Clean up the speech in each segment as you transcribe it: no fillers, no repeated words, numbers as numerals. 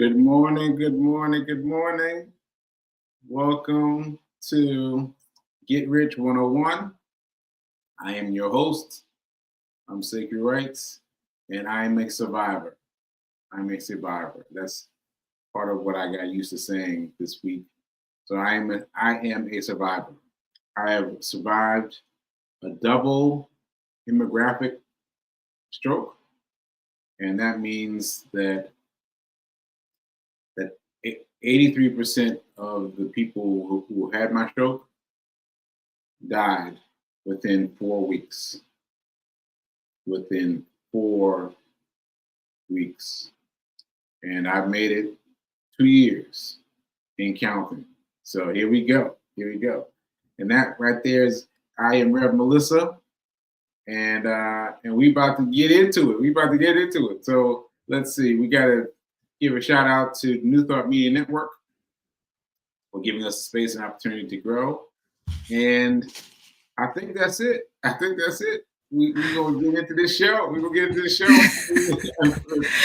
Good morning, good morning, good morning. Welcome to Get Rich 101. I am your host. I'm Sacred Rights, and I am a survivor. I'm a survivor. That's part of what I got used to saying this week. So I am a survivor. I have survived a double hemorrhagic stroke, and that means that 83% of the people who had my stroke died within 4 weeks. Within 4 weeks. And I've made it 2 years and counting. So here we go. Here we go. And that right there is I am Rev Melissa. And we about to get into it. So let's see. We gotta give a shout out to New Thought Media Network for giving us space and opportunity to grow. And I think that's it. We're going to get into this show.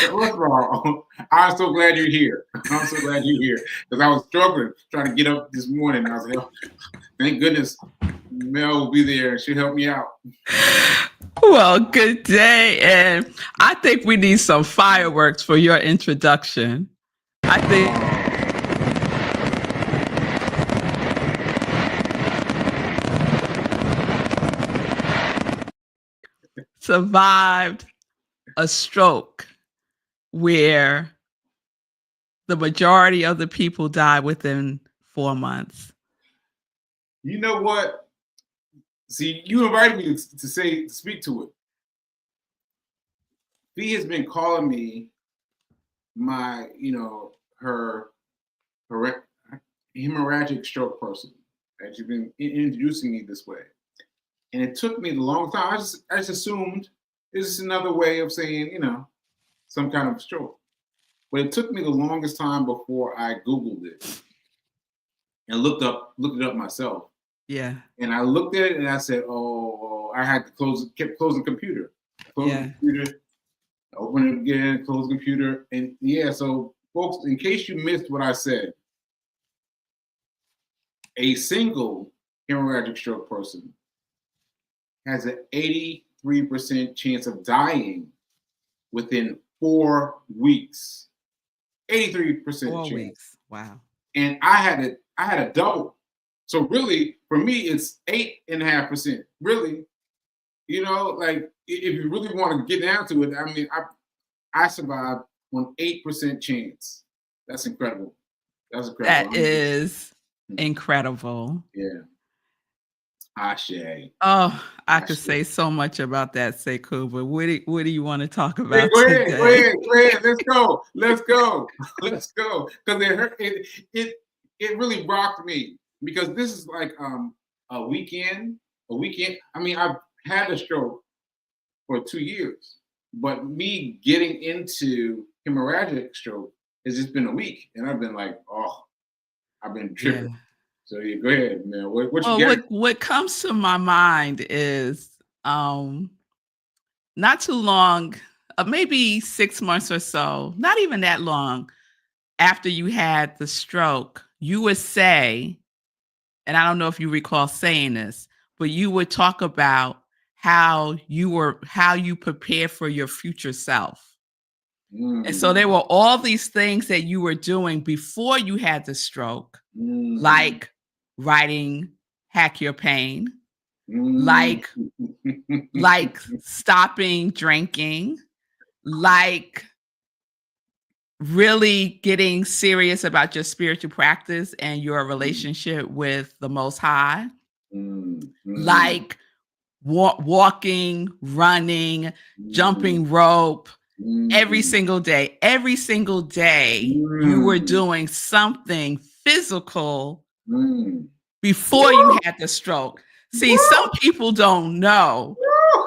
First of all, I'm so glad you're here. Because I was struggling trying to get up this morning. I was like, oh, thank goodness Mel will be there and she'll help me out. Well, good day. And I think we need some fireworks for your introduction. I think survived a stroke where the majority of the people died within 4 months. You know what? See, you invited me to speak to it. Fee has been calling me her hemorrhagic stroke person. And she's been introducing me this way. And it took me a long time. I just assumed this is another way of saying, some kind of stroke. But it took me the longest time before I Googled it and looked it up myself. Yeah. And I looked at it and I said, oh, I had to kept closing the computer. The computer, open it again, close the computer. And yeah, so folks, in case you missed what I said, a single hemorrhagic stroke person has an 83% chance of dying within 4 weeks. 83% 4 chance. weeks. Wow. And I had a double. So really, for me, it's 8.5%. Really, like if you really want to get down to it, I mean, I survived on 8% chance. That's incredible. That is incredible. Yeah. Ashe. Oh, I could say so much about that, Sekou, but what do you want to talk about Go today? ahead. Let's go. Because it really rocked me. Because this is like a weekend. I mean, I've had a stroke for 2 years, but me getting into hemorrhagic stroke has just been a week, and I've been like, I've been tripping. Yeah. So yeah, go ahead, man. What comes to my mind is not too long, maybe 6 months or so, not even that long after you had the stroke, you would say, and I don't know if you recall saying this, but you would talk about how you prepare for your future self. And so there were all these things that you were doing before you had the stroke, like writing Hack Your Pain, like stopping drinking, like really getting serious about your spiritual practice and your relationship with the Most High, like walking, running, jumping rope, every single day. Every single day, you were doing something physical before you had the stroke. See, some people don't know.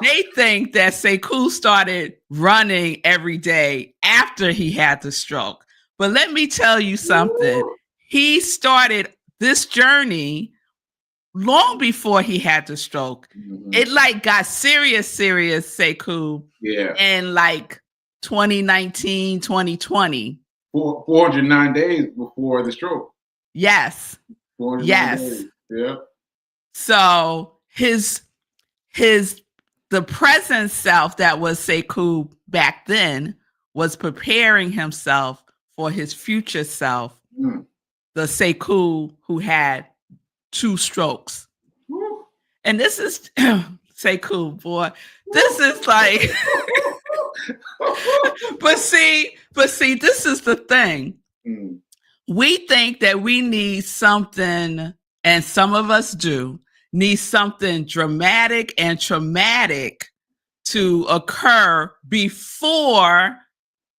They think that Sekou started running every day after he had the stroke. But let me tell you something. He started this journey long before he had the stroke. It got serious, Sekou. Yeah. In 2019, 2020. 409 days before the stroke. Yes. 409 Yes. days. Yeah. So the present self that was Sekou back then was preparing himself for his future self, the Sekou who had 2 strokes. Woo. And this is Sekou, boy. This is like but see, this is the thing. We think that we need something, and some of us do, need something dramatic and traumatic to occur before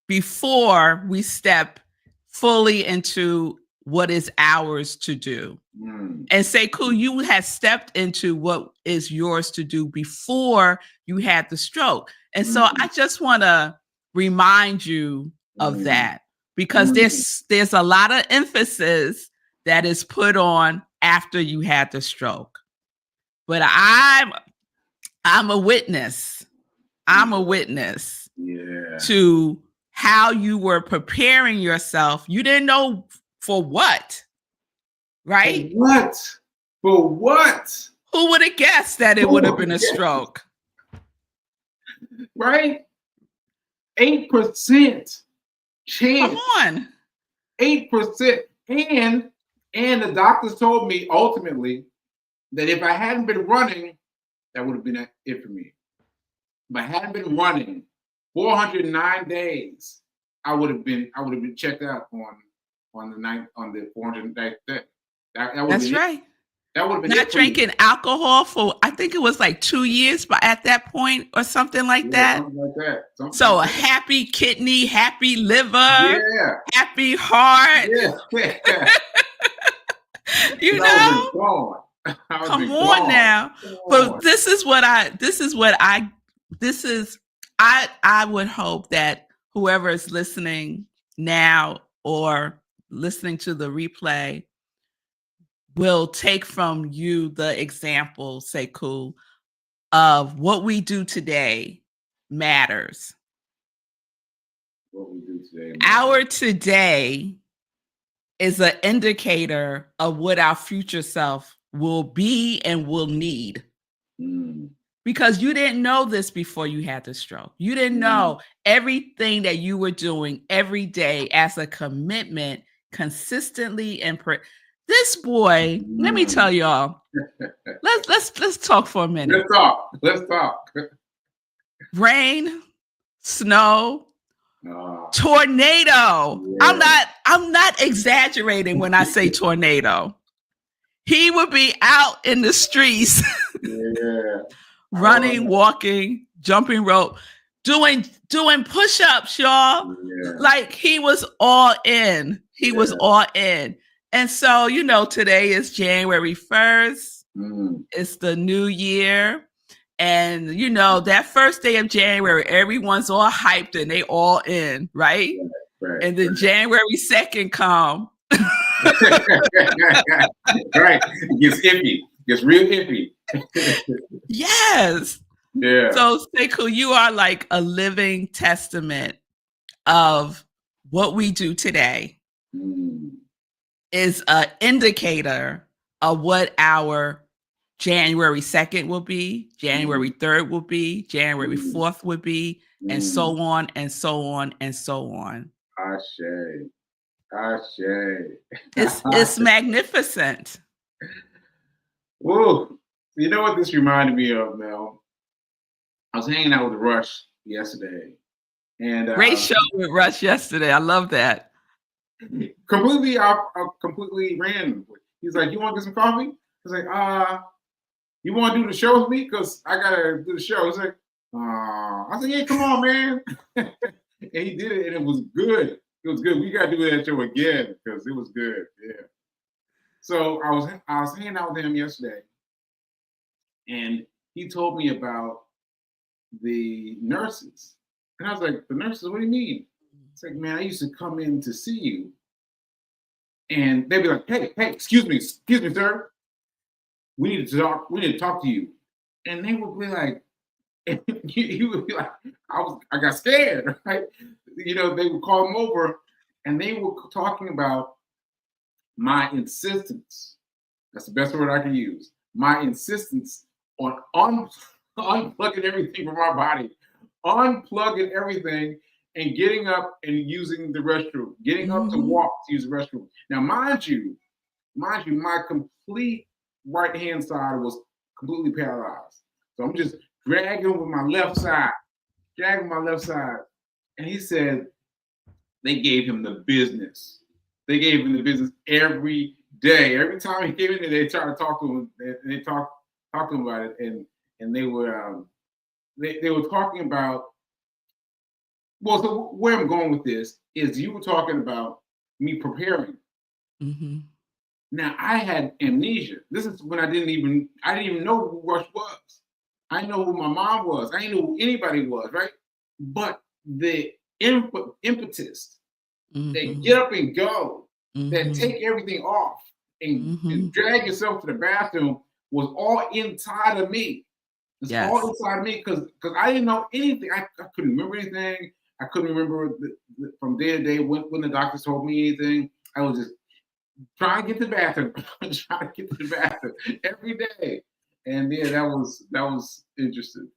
we step fully into what is ours to do. And Sekou, you had stepped into what is yours to do before you had the stroke. And so I just want to remind you of that, because there's a lot of emphasis that is put on after you had the stroke. But I'm a witness. I'm a witness to how you were preparing yourself. You didn't know for what, right? For what? Who would have guessed that it would have been a stroke? Right? 8% chance. Come on. 8%. And the doctors told me ultimately that if I hadn't been running, that would have been it for me. If I hadn't been running 409 days, I would have been checked out on the 409th day. That's right. That would have been not drinking alcohol for, I think it was like 2 years, but at that point or something like that. Something like that. So a happy kidney, happy liver, happy heart. You know, come on now. But I would hope that whoever is listening now or listening to the replay will take from you the example, Sekou, of what we do today matters. What we do today matters. Our today is an indicator of what our future self will be and will need. Because you didn't know this before you had the stroke. You didn't know everything that you were doing every day as a commitment consistently and this boy, let me tell y'all. Let's talk for a minute. Let's talk. Rain, snow, tornado. I'm not exaggerating when I say tornado. He would be out in the streets, running, walking, jumping rope, doing push-ups, y'all. Like he was all in. He was all in. And so, you know, today is January 1st. It's the new year. And, you know, that first day of January, everyone's all hyped and they all in, right? And then January 2nd come. Right. It gets iffy. It gets real iffy. Yes. Yeah. So, Sekou, you are like a living testament of what we do today. Is an indicator of what our January 2nd will be, January 3rd will be, January 4th will be, and so on and so on and so on. Ashe. It's magnificent. Whoa. You know what this reminded me of, Mel? I was hanging out with Rush yesterday. And great show with Rush yesterday. I love that. Completely random. He's like, "You want to get some coffee?" I was like, "You want to do the show with me? Because I gotta do the show." He's like, I said, "Yeah, come on, man." And he did it, and it was good. It was good. We gotta do that show again because it was good. Yeah. So I was hanging out with him yesterday, and he told me about the nurses, and I was like, "The nurses? What do you mean?" It's like, "Man, I used to come in to see you, and they'd be like, hey, excuse me, sir. We need to talk to you." And they would be like, he would be like, I got scared, right? You know, they would call him over, And they were talking about my insistence. That's the best word I can use. My insistence on unplugging everything from my body, unplugging everything, and getting up and using the restroom, getting up to walk to use the restroom. Now, mind you, my complete right hand side was completely paralyzed. So I'm just dragging with my left side, And he said they gave him the business. They gave him the business every day. Every time he came in there, they tried to talk to him. They talked to him about it, and they were talking about. Well, so where I'm going with this is you were talking about me preparing. Now I had amnesia. This is when I didn't even know who Rush was. I didn't know who my mom was. I didn't know who anybody was, right? But the impetus, they get up and go, that take everything off and drag yourself to the bathroom was all inside of me. It's all inside of me because I didn't know anything. I couldn't remember anything. I couldn't remember from day to day when the doctors told me anything. I was just trying to get to the bathroom, every day. And yeah, that was interesting.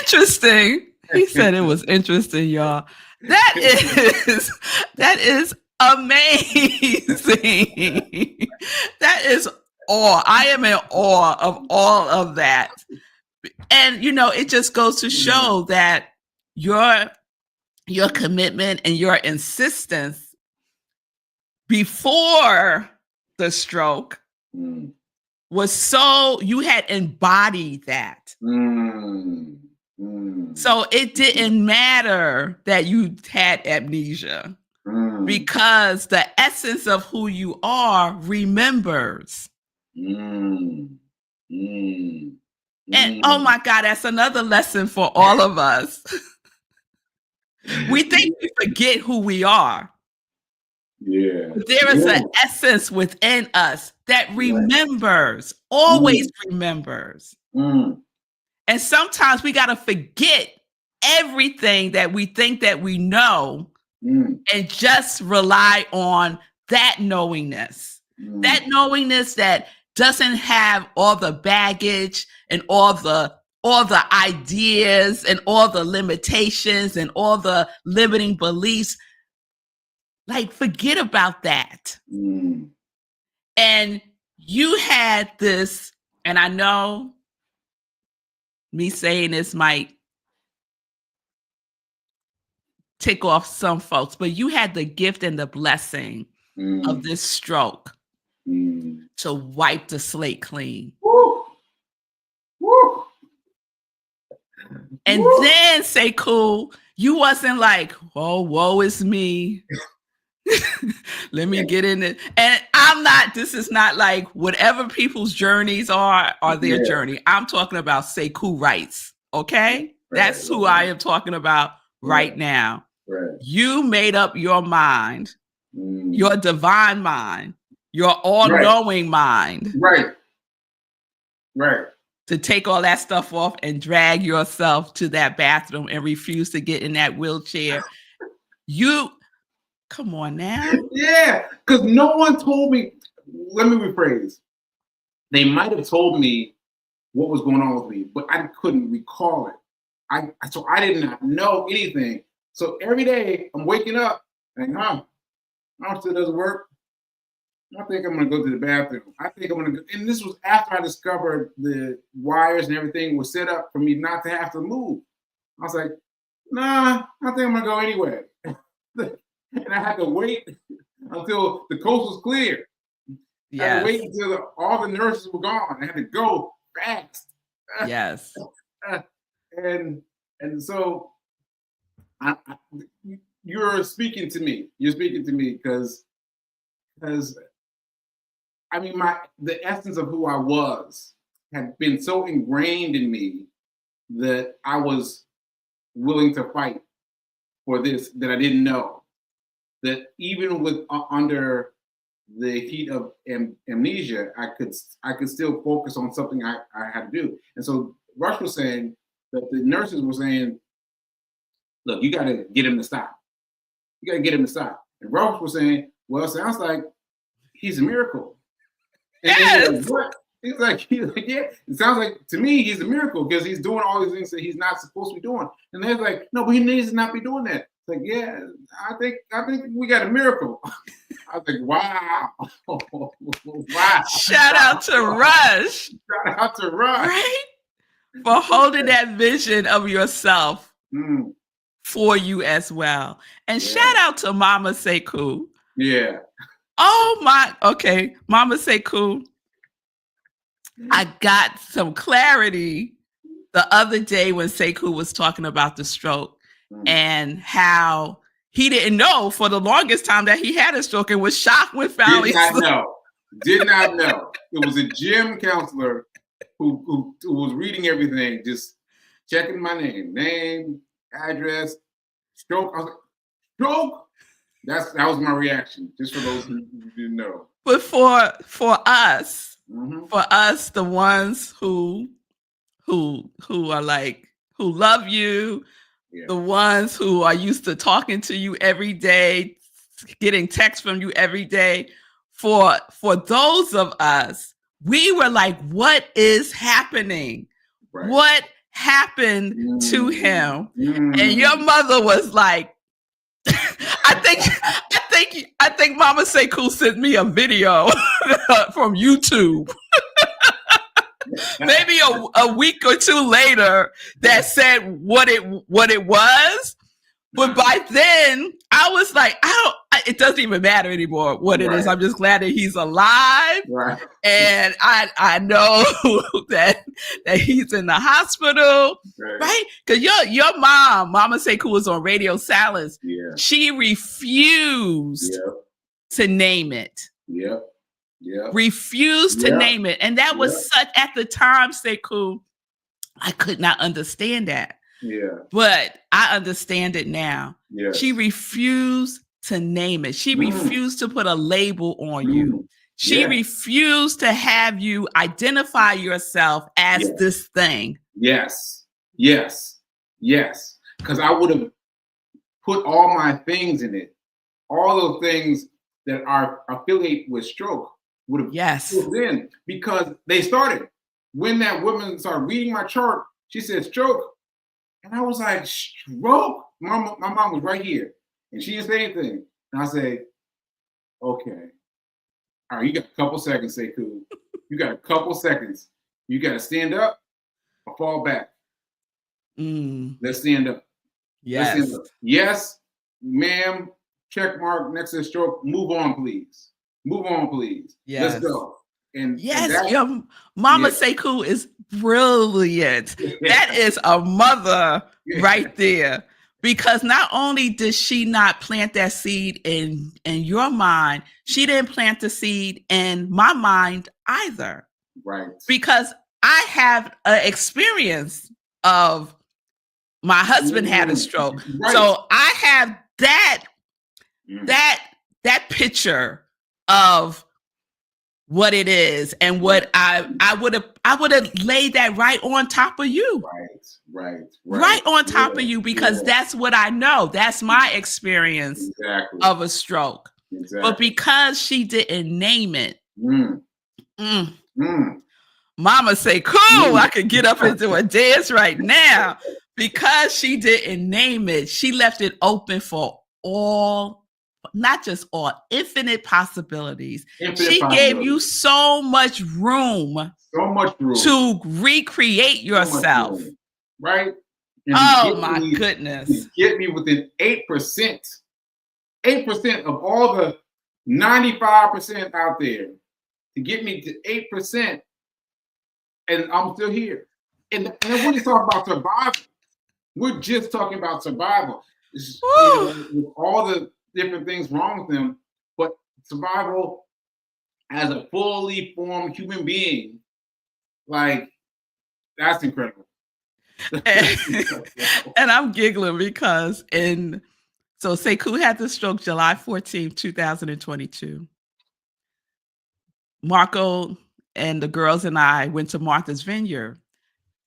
Interesting. He said it was interesting, y'all. That is amazing. That is awe. I am in awe of all of that. And it just goes to show that your commitment and your insistence before the stroke was so you had embodied that. So it didn't matter that you had amnesia because the essence of who you are remembers. And oh my God, that's another lesson for all of us. We think we forget who we are. Yeah. But there is an essence within us that remembers, always remembers. And sometimes we got to forget everything that we think that we know and just rely on that knowingness. That knowingness that doesn't have all the baggage and all the ideas and all the limitations and all the limiting beliefs. Like, forget about that. And you had this, and I know me saying this might tick off some folks, but you had the gift and the blessing of this stroke to wipe the slate clean. Woo. Woo. And then say, cool, you wasn't like, oh, woe is me. Let me get in it. And this is not like whatever people's journeys are their journey. I'm talking about Sekou rights. Okay. That's who I am talking about right now. You made up your mind, your divine mind, your all-knowing mind. Right. To take all that stuff off and drag yourself to that bathroom and refuse to get in that wheelchair. Come on now. Yeah, because no one told me. Let me rephrase. They might have told me what was going on with me, but I couldn't recall it. So I did not know anything. So every day I'm waking up and mom still doesn't work. I think I'm gonna go to the bathroom. I think I'm gonna go. And this was after I discovered the wires and everything was set up for me not to have to move. I was like, nah, I think I'm gonna go anyway. And I had to wait until the coast was clear. I had to wait until all the nurses were gone. I had to go fast. Yes. And so you're speaking to me. You're speaking to me because I mean the essence of who I was had been so ingrained in me that I was willing to fight for this that I didn't know. That even with under the heat of amnesia, I could still focus on something I had to do. And so Rush was saying that the nurses were saying, look, you got to get him to stop. You got to get him to stop. And Rose was saying, well, it sounds like he's a miracle. And Yes. Like, what? He's like, yeah, it sounds like to me he's a miracle because he's doing all these things that he's not supposed to be doing. And they're like, no, but he needs to not be doing that. It's like, yeah, I think we got a miracle. I was like, wow. Wow. Shout out to Rush. Shout out to Rush. Right? For holding that vision of yourself for you as well. And shout out to Mama Sekou. Yeah. Oh my, okay. Mama Sekou. I got some clarity the other day when Sekou was talking about the stroke and how he didn't know for the longest time that he had a stroke and was shocked when finally. Did not know. It was a gym counselor who was reading everything, just checking my name, address, stroke. I was like, stroke? That was my reaction, just for those who didn't know. But for us, the ones who are like, who love you, the ones who are used to talking to you every day, getting texts from you every day, for those of us, we were like, what is happening? Right. What happened to him? And your mother was like, I think Mama Sekou sent me a video from YouTube. Maybe a week or two later that said what it was. But by then I was like, it doesn't even matter anymore what it is. I'm just glad that he's alive. Right. And I know that he's in the hospital. Right? Because your mom, Mama Sekou, was on Radio Silence. Yeah. She refused to name it. Yep. Yeah. Refused to name it. And that was such, at the time, Sekou, I could not understand that. Yeah. But I understand it now. Yeah. She refused to name it. She refused to put a label on you. She refused to have you identify yourself as this thing. Yes. Yes. Yes. Because I would have put all my things in it. All those things that are affiliated with stroke would have put in, because they started. When that woman started reading my chart, she said stroke. And I was like, stroke? My mom was right here. And she didn't say anything. And I said, okay. All right, you got a couple seconds, Sekou. You got a couple seconds. You got to stand up or fall back. Let's stand up. Yes. Let's stand up. Yes, ma'am. Check mark next to the stroke. Move on, please. Move on, please. Yes. Let's go. And your Mama Sekou is brilliant. That is a mother right there. Because not only did she not plant that seed in your mind, she didn't plant the seed in my mind either. Right. Because I have an experience of my husband had a stroke. Right. So I have that picture of what it is and what I would have laid that right on top of you. Right on top of you, because that's what I know. That's my experience of a stroke. But because she didn't name it, Mama Sekou, I could get up and do a dance right now. Because she didn't name it, she left Open for all, not just all, infinite possibilities. She gave you so much room to recreate yourself. Right? And my goodness. Get me within 8%. 8% of all the 95% out there, to get me to 8%, and I'm still here. And when you talk about survival, we're just talking about survival. With all the different things wrong with them, but survival as a fully formed human being, like, that's incredible. And I'm giggling because so Sekou had the stroke July 14th, 2022. Marco and the girls and I went to Martha's Vineyard.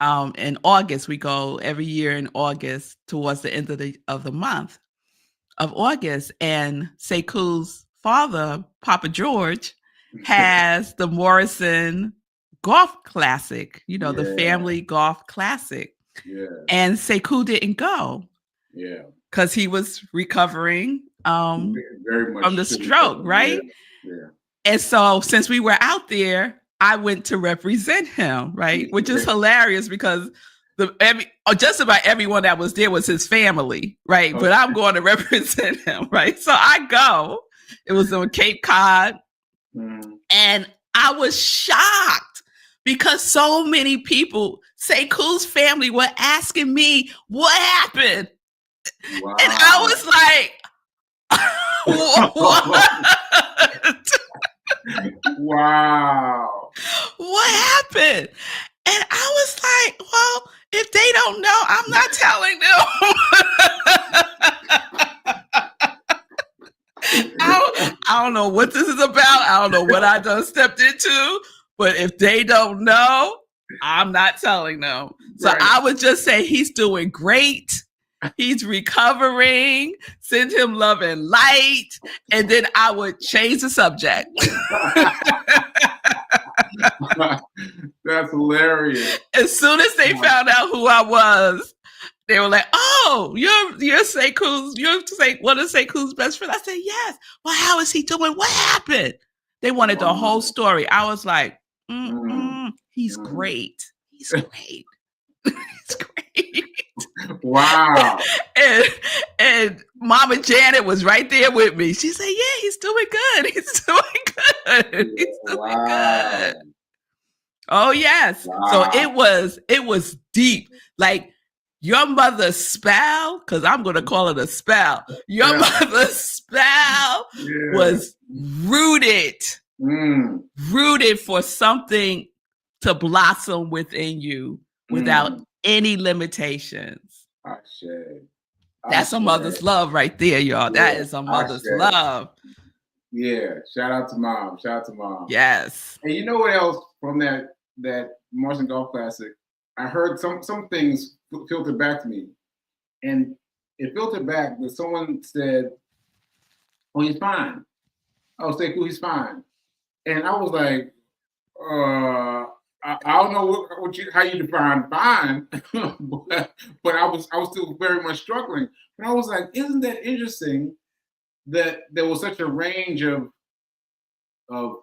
In August, we go every year in August towards the end of the month. of August, and Sekou's father, Papa George, has the Morrison Golf Classic, the family golf classic. Yeah. And Sekou didn't go. Yeah. Because he was recovering very much from the stroke, right? Yeah. And so since we were out there, I went to represent him, right? Which is hilarious because just about everyone that was there was his family, right? Okay. But I'm going to represent him, right? So I go. It was on Cape Cod. And I was shocked because so many people, Sekou's family, were asking me what happened. Wow. And I was like, what? Wow. What happened? And I was like, well, if they don't know, I'm not telling them. I don't know what this is about. I don't know what I done stepped into. But if they don't know, I'm not telling them. So right. I would just say he's doing great. He's recovering. Send him love and light. And then I would change the subject. That's hilarious. As soon as they found out who I was, they were like, "Oh, you're Sekou's, one of Sekou's best friends." I said, "Yes." Well, how is he doing? What happened? They wanted the whole story. I was like, "He's great. He's great. He's great." Wow. and Mama Janet was right there with me. She said, "Yeah, he's doing good. He's doing good. He's doing good." Oh yes. Wow. So it was deep. Like your mother's spell, because I'm going to call it a spell. Your mother's spell was rooted for something to blossom within you without any limitations. That's a mother's love right there, y'all. That is a mother's love. Yeah. Shout out to mom. Yes. And you know what else from that Morrison Golf Classic? I heard some things filtered back to me, and it filtered back that someone said, "Oh, he's fine." Oh, Sekou, he's fine. And I was like, I don't know how you define fine, but I was still very much struggling. And I was like, isn't that interesting that there was such a range of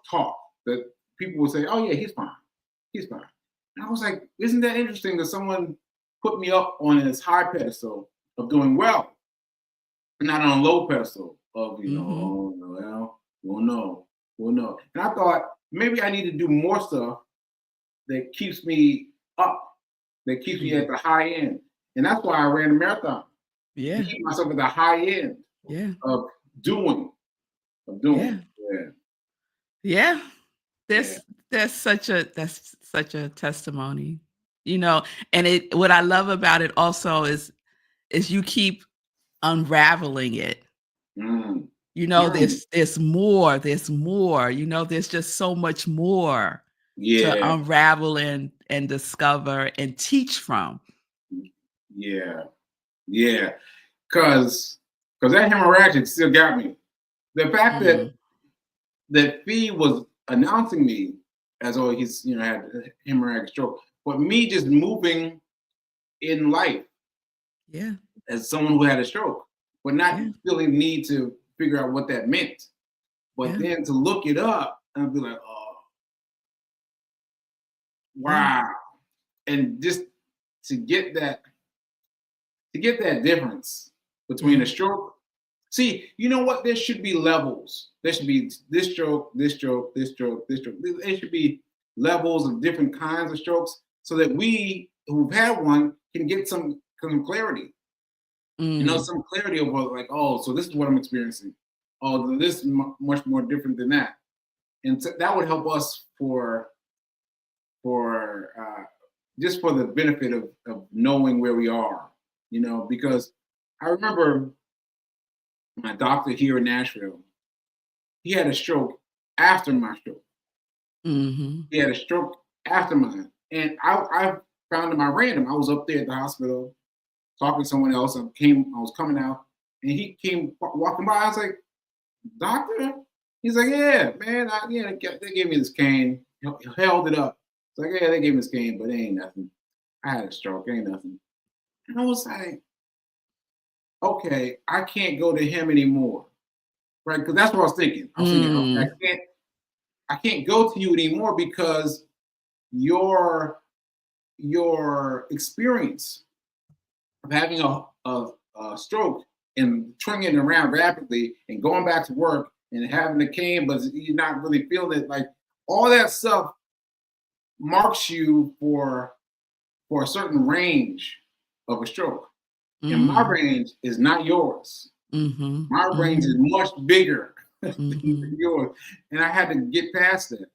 talk that people would say, "Oh yeah, he's fine. He's fine." And I was like, isn't that interesting that someone put me up on this high pedestal of doing well, and not on a low pedestal of, oh, well, we'll know. And I thought maybe I need to do more stuff that keeps me up, that keeps me at the high end. And that's why I ran a marathon. Yeah. To keep myself at the high end of doing. Yeah. That's such a testimony, and what I love about it also is you keep unraveling it. There's more, there's just so much more to unravel and discover and teach from. Yeah. Because that hemorrhagic still got me. The fact that Fee was announcing me as though he's had a hemorrhagic stroke, but me just moving in life as someone who had a stroke, but not feeling need to figure out what that meant. But then to look it up and be like, oh, wow. And just to get that difference between a stroke. See, you know what? There should be levels. There should be this stroke, this stroke, this stroke, this stroke. There should be levels of different kinds of strokes so that we who've had one can get some clarity. Some clarity over like, oh, so this is what I'm experiencing. Oh, this is much more different than that. And so that would help us for just for the benefit of knowing where we are, because I remember my doctor here in Nashville, he had a stroke after my stroke. He had a stroke after mine. And I found him, I was up there at the hospital talking to someone else. I was coming out, And he came walking by. I was like, doctor? He's like, yeah, man. They gave me this cane. Held it up. It's like, yeah, they gave me this cane, but it ain't nothing. I had a stroke. Ain't nothing. And I was like, okay, I can't go to him anymore, right? Because that's what I was thinking. I was thinking, okay, I can't go to you anymore because your experience of having a stroke and turning it around rapidly and going back to work and having a cane, but you're not really feeling it. Like all that stuff marks you for a certain range of a stroke. And my range is not yours. My range is much bigger than yours, and I had to get past that.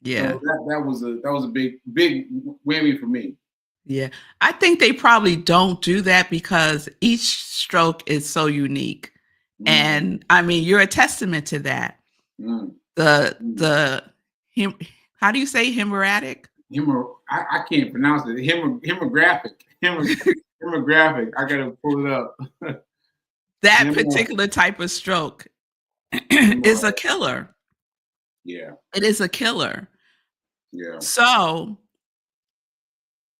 Yeah, so that was a big whammy for me. Yeah, I think they probably don't do that because each stroke is so unique. And I mean, you're a testament to that. The how do you say hemorrhagic? I can't pronounce it. Hemographic. Hemographic. I gotta pull it up. That particular type of stroke is a killer. Yeah. It is a killer. Yeah. So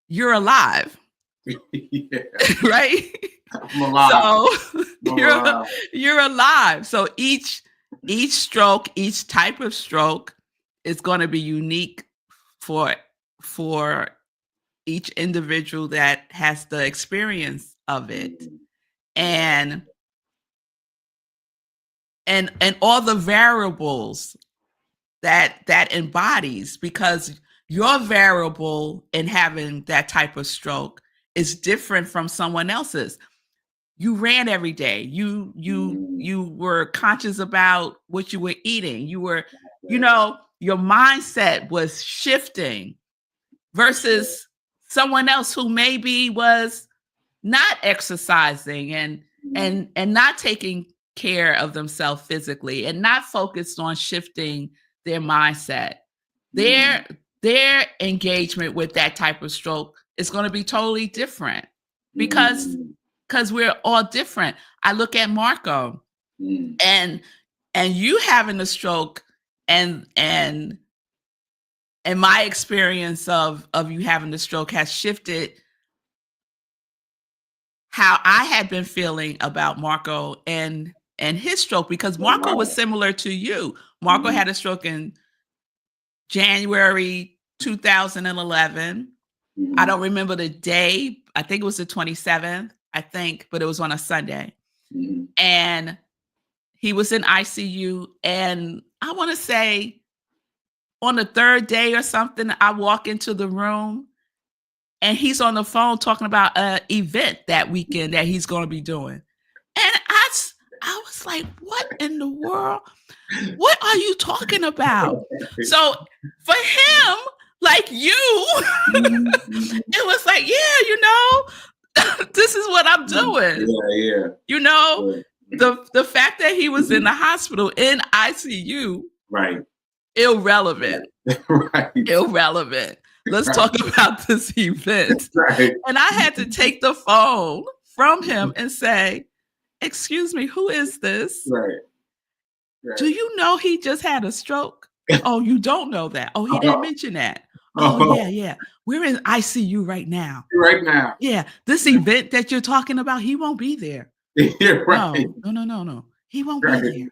you're alive. Yeah. Right? I'm alive. So you're alive. So each stroke, each type of stroke is going to be unique for each individual that has the experience of it. And all the variables that embodies, because your variable in having that type of stroke is different from someone else's. You ran every day. You were conscious about what you were eating. You were, your mindset was shifting versus someone else who maybe was not exercising and not taking care of themselves physically and not focused on shifting their mindset. Their engagement with that type of stroke is going to be totally different because we're all different. I look at Marco and you having a stroke and my experience of you having the stroke has shifted how I had been feeling about Marco and his stroke, because Marco was similar to you. Marco had a stroke in January 2011. I don't remember the day. I think it was the 27th, but it was on a Sunday. And he was in ICU. And I want to say on the third day or something, I walk into the room and he's on the phone talking about an event that weekend that he's going to be doing. And I was like, what in the world? What are you talking about? So for him, like you, it was like, yeah, this is what I'm doing. Yeah. The fact that he was in the hospital in ICU, right? Irrelevant. Right. Irrelevant. Let's talk about this event. Right. And I had to take the phone from him and say, excuse me, who is this? Right. Do you know he just had a stroke? Oh, you don't know that. Oh, he didn't mention that. Oh, yeah. We're in ICU right now. Right now. Yeah. This event that you're talking about, he won't be there. Right. No. He won't be there.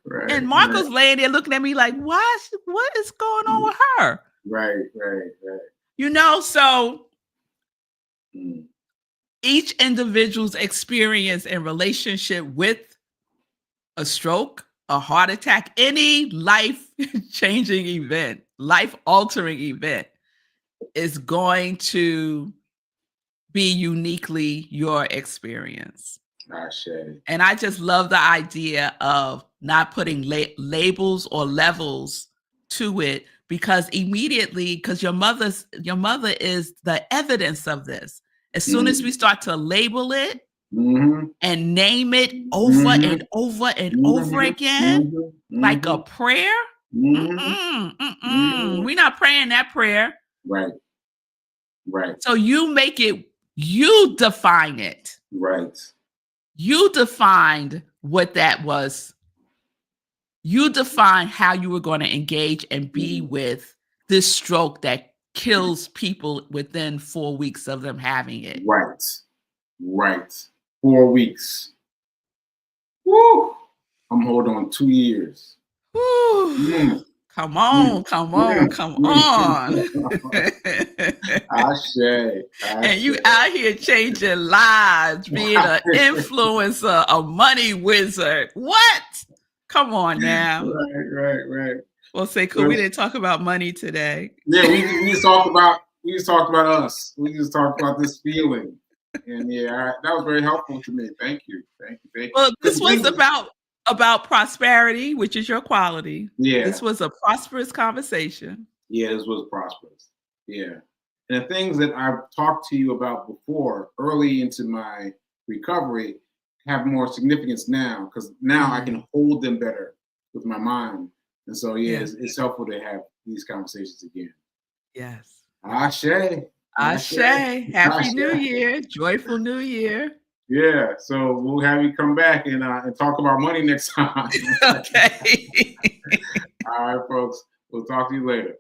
Right. And Marco's laying there looking at me like, what is going on with her? Right. So each individual's experience and relationship with a stroke, a heart attack, any life-changing event, life-altering event is going to be uniquely your experience. And I just love the idea of not putting labels or levels to it, because your mother is the evidence of this. As soon as we start to label it and name it over and over and over again, like a prayer, we're not praying that prayer. Right. So you make it, you define it. Right. you defined what that was. You defined how you were going to engage and be with this stroke that kills people within 4 weeks of them having it. Right. Right. 4 weeks. Woo! I'm holding on 2 years. Woo. Come on, come on, come on. Ashe. And you out here changing lives, being an influencer, a money wizard. What? Come on now. Right. Well, say, cool. We didn't talk about money today. Yeah, we just talked about us. We just talked about this feeling. And yeah, that was very helpful to me. Thank you. Well, this was about prosperity, which is your quality. Yeah. This was a prosperous conversation. Yeah, this was prosperous. Yeah. And the things that I've talked to you about before, early into my recovery, have more significance now, because now I can hold them better with my mind. And so, it's helpful to have these conversations again. Yes. Ashe. Happy New Year. Joyful New Year. Yeah. So we'll have you come back and talk about money next time. Okay. All right, folks. We'll talk to you later.